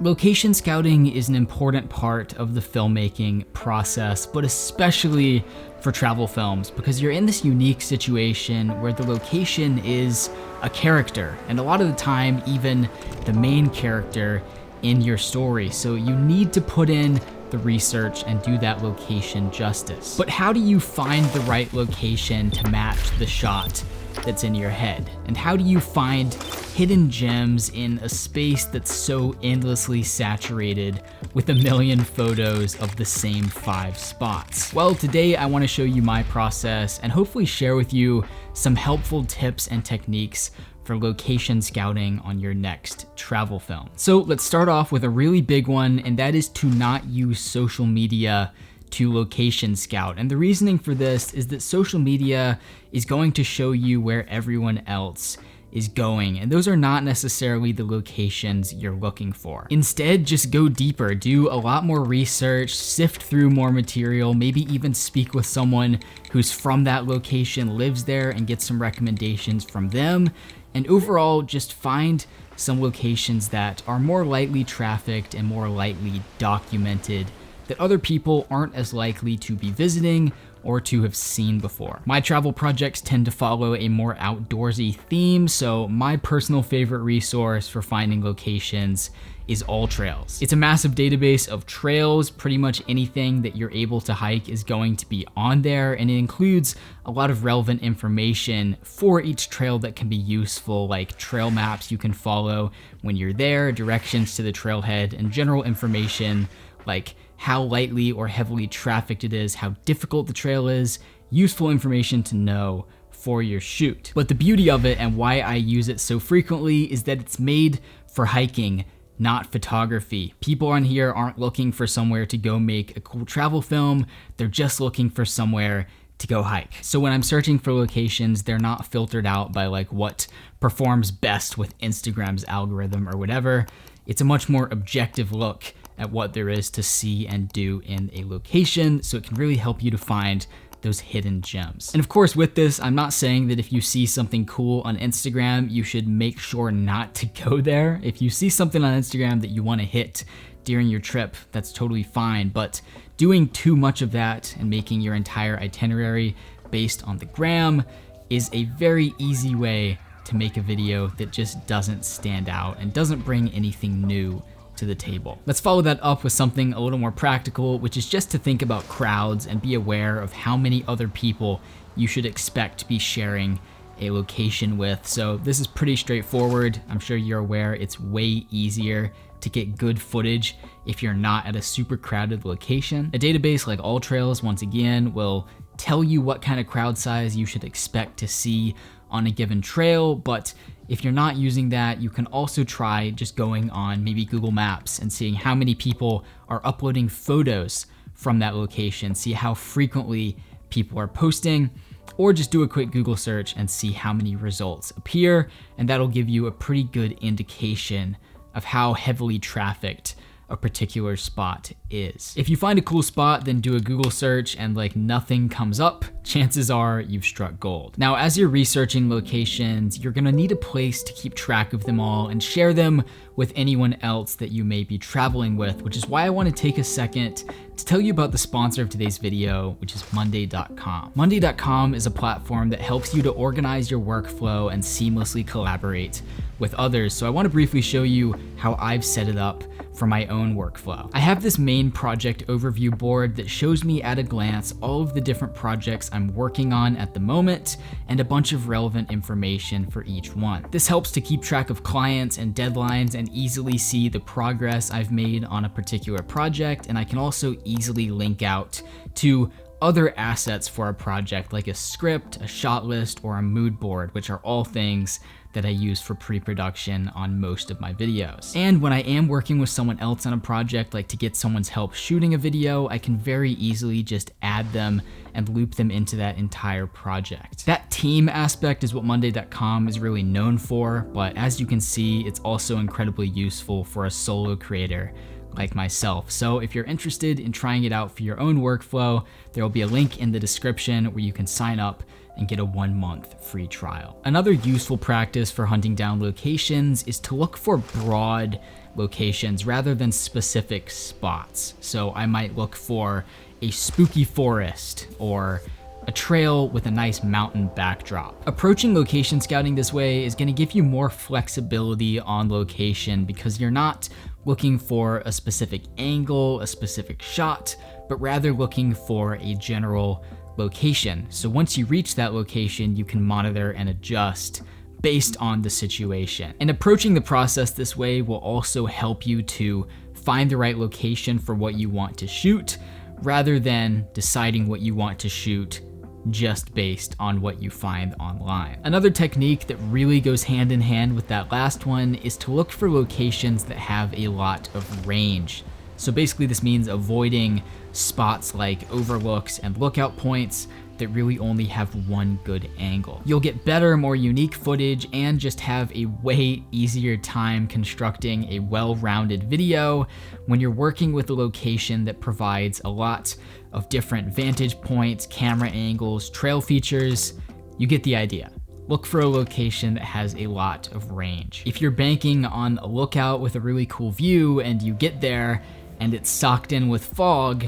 Location scouting is an important part of the filmmaking process, but especially for travel films, because you're in this unique situation where the location is a character, and a lot of the time, even the main character in your story. So you need to put in the research and do that location justice. But how do you find the right location to match the shot that's in your head? And how do you find hidden gems in a space that's so endlessly saturated with a million photos of the same 5 spots? Well, today I want to show you my process and hopefully share with you some helpful tips and techniques for location scouting on your next travel film. So let's start off with a really big one, and that is to not use social media to location scout. And the reasoning for this is that social media is going to show you where everyone else is going, and those are not necessarily the locations you're looking for. Instead, just go deeper, do a lot more research, sift through more material, maybe even speak with someone who's from that location, lives there, and get some recommendations from them. And overall, just find some locations that are more lightly trafficked and more lightly documented that other people aren't as likely to be visiting or to have seen before. My travel projects tend to follow a more outdoorsy theme, so my personal favorite resource for finding locations is AllTrails. It's a massive database of trails. Pretty much anything that you're able to hike is going to be on there, and it includes a lot of relevant information for each trail that can be useful, like trail maps you can follow when you're there, directions to the trailhead, and general information like how lightly or heavily trafficked it is, how difficult the trail is, useful information to know for your shoot. But the beauty of it and why I use it so frequently is that it's made for hiking, not photography. People on here aren't looking for somewhere to go make a cool travel film, they're just looking for somewhere to go hike. So when I'm searching for locations, they're not filtered out by like what performs best with Instagram's algorithm or whatever. It's a much more objective look at what there is to see and do in a location, so it can really help you to find those hidden gems. And of course, with this, I'm not saying that if you see something cool on Instagram, you should make sure not to go there. If you see something on Instagram that you want to hit during your trip, that's totally fine, but doing too much of that and making your entire itinerary based on the gram is a very easy way to make a video that just doesn't stand out and doesn't bring anything new to the table. Let's follow that up with something a little more practical, which is just to think about crowds and be aware of how many other people you should expect to be sharing a location with. So this is pretty straightforward. I'm sure you're aware it's way easier to get good footage if you're not at a super crowded location. A database like AllTrails, once again, will tell you what kind of crowd size you should expect to see on a given trail, but if you're not using that, you can also try just going on maybe Google Maps and seeing how many people are uploading photos from that location, see how frequently people are posting, or just do a quick Google search and see how many results appear, and that'll give you a pretty good indication of how heavily trafficked a particular spot is. If you find a cool spot, then do a Google search and like nothing comes up, chances are you've struck gold. Now, as you're researching locations, you're gonna need a place to keep track of them all and share them with anyone else that you may be traveling with, which is why I wanna take a second to tell you about the sponsor of today's video, which is Monday.com. Monday.com is a platform that helps you to organize your workflow and seamlessly collaborate with others. So I wanna briefly show you how I've set it up for my own workflow. I have this main project overview board that shows me at a glance all of the different projects I'm working on at the moment and a bunch of relevant information for each one. This helps to keep track of clients and deadlines and easily see the progress I've made on a particular project, and I can also easily link out to other assets for a project like a script, a shot list, or a mood board, which are all things that I use for pre-production on most of my videos. And when I am working with someone else on a project, like to get someone's help shooting a video, I can very easily just add them and loop them into that entire project. That team aspect is what Monday.com is really known for, but as you can see, it's also incredibly useful for a solo creator like myself. So if you're interested in trying it out for your own workflow, there will be a link in the description where you can sign up and get a 1-month free trial. Another useful practice for hunting down locations is to look for broad locations rather than specific spots. So I might look for a spooky forest or a trail with a nice mountain backdrop. Approaching location scouting this way is going to give you more flexibility on location because you're not looking for a specific angle, a specific shot, but rather looking for a general location. So once you reach that location, you can monitor and adjust based on the situation. And approaching the process this way will also help you to find the right location for what you want to shoot, rather than deciding what you want to shoot just based on what you find online. Another technique that really goes hand in hand with that last one is to look for locations that have a lot of range. So basically this means avoiding spots like overlooks and lookout points that really only have one good angle. You'll get better, more unique footage and just have a way easier time constructing a well-rounded video when you're working with a location that provides a lot of different vantage points, camera angles, trail features. You get the idea. Look for a location that has a lot of range. If you're banking on a lookout with a really cool view and you get there and it's socked in with fog,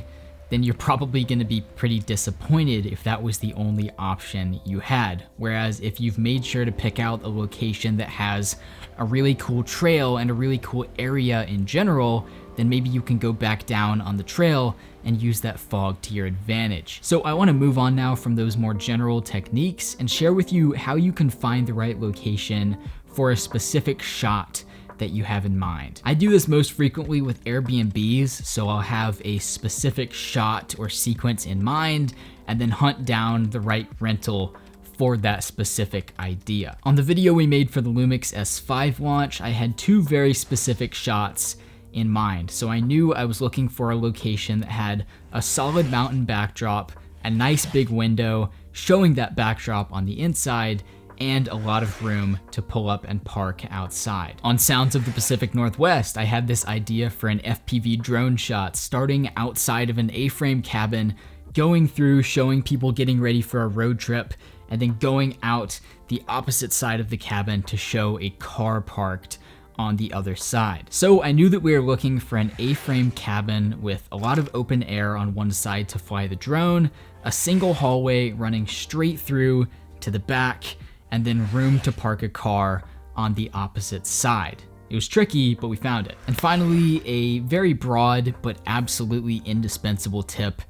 then you're probably going to be pretty disappointed if that was the only option you had. Whereas if you've made sure to pick out a location that has a really cool trail and a really cool area in general, then maybe you can go back down on the trail and use that fog to your advantage. So I want to move on now from those more general techniques and share with you how you can find the right location for a specific shot that you have in mind. I do this most frequently with Airbnbs, so I'll have a specific shot or sequence in mind and then hunt down the right rental for that specific idea. On the video we made for the Lumix S5 launch, I had two very specific shots in mind. So I knew I was looking for a location that had a solid mountain backdrop, a nice big window showing that backdrop on the inside, and a lot of room to pull up and park outside. On Sounds of the Pacific Northwest, I had this idea for an FPV drone shot starting outside of an A-frame cabin, going through, showing people getting ready for a road trip, and then going out the opposite side of the cabin to show a car parked on the other side. So I knew that we were looking for an A-frame cabin with a lot of open air on one side to fly the drone, a single hallway running straight through to the back, and then room to park a car on the opposite side. It was tricky, but we found it. And finally, a very broad but absolutely indispensable tip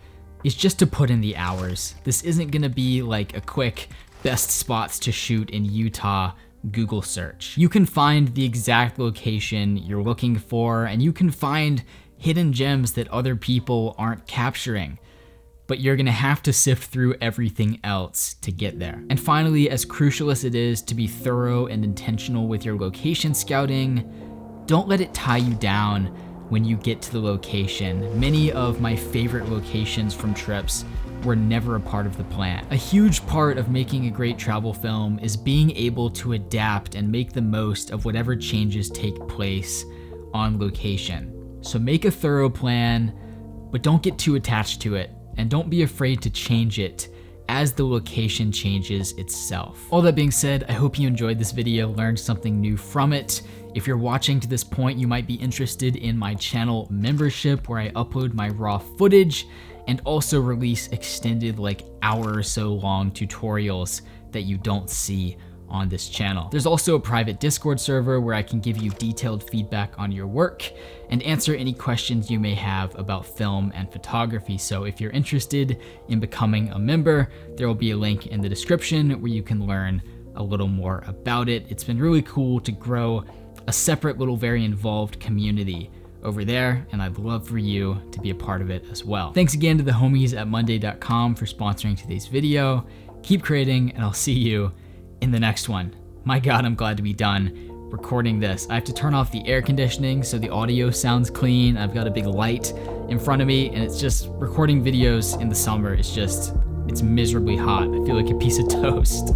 is just to put in the hours. This isn't gonna be like a quick best spots to shoot in Utah Google search. You can find the exact location you're looking for, and you can find hidden gems that other people aren't capturing, but you're gonna have to sift through everything else to get there. And finally, as crucial as it is to be thorough and intentional with your location scouting, don't let it tie you down when you get to the location. Many of my favorite locations from trips were never a part of the plan. A huge part of making a great travel film is being able to adapt and make the most of whatever changes take place on location. So make a thorough plan, but don't get too attached to it. And don't be afraid to change it as the location changes itself. All that being said, I hope you enjoyed this video, learned something new from it. If you're watching to this point, you might be interested in my channel membership where I upload my raw footage and also release extended like hour or so long tutorials that you don't see on this channel. There's also a private Discord server where I can give you detailed feedback on your work and answer any questions you may have about film and photography. So if you're interested in becoming a member, there will be a link in the description where you can learn a little more about it. It's been really cool to grow a separate little very involved community over there, and I'd love for you to be a part of it as well. Thanks again to the homies at monday.com for sponsoring today's video. Keep creating, and I'll see you in the next one. My God, I'm glad to be done recording this. I have to turn off the air conditioning so the audio sounds clean. I've got a big light in front of me, and it's just recording videos in the summer. It's miserably hot. I feel like a piece of toast.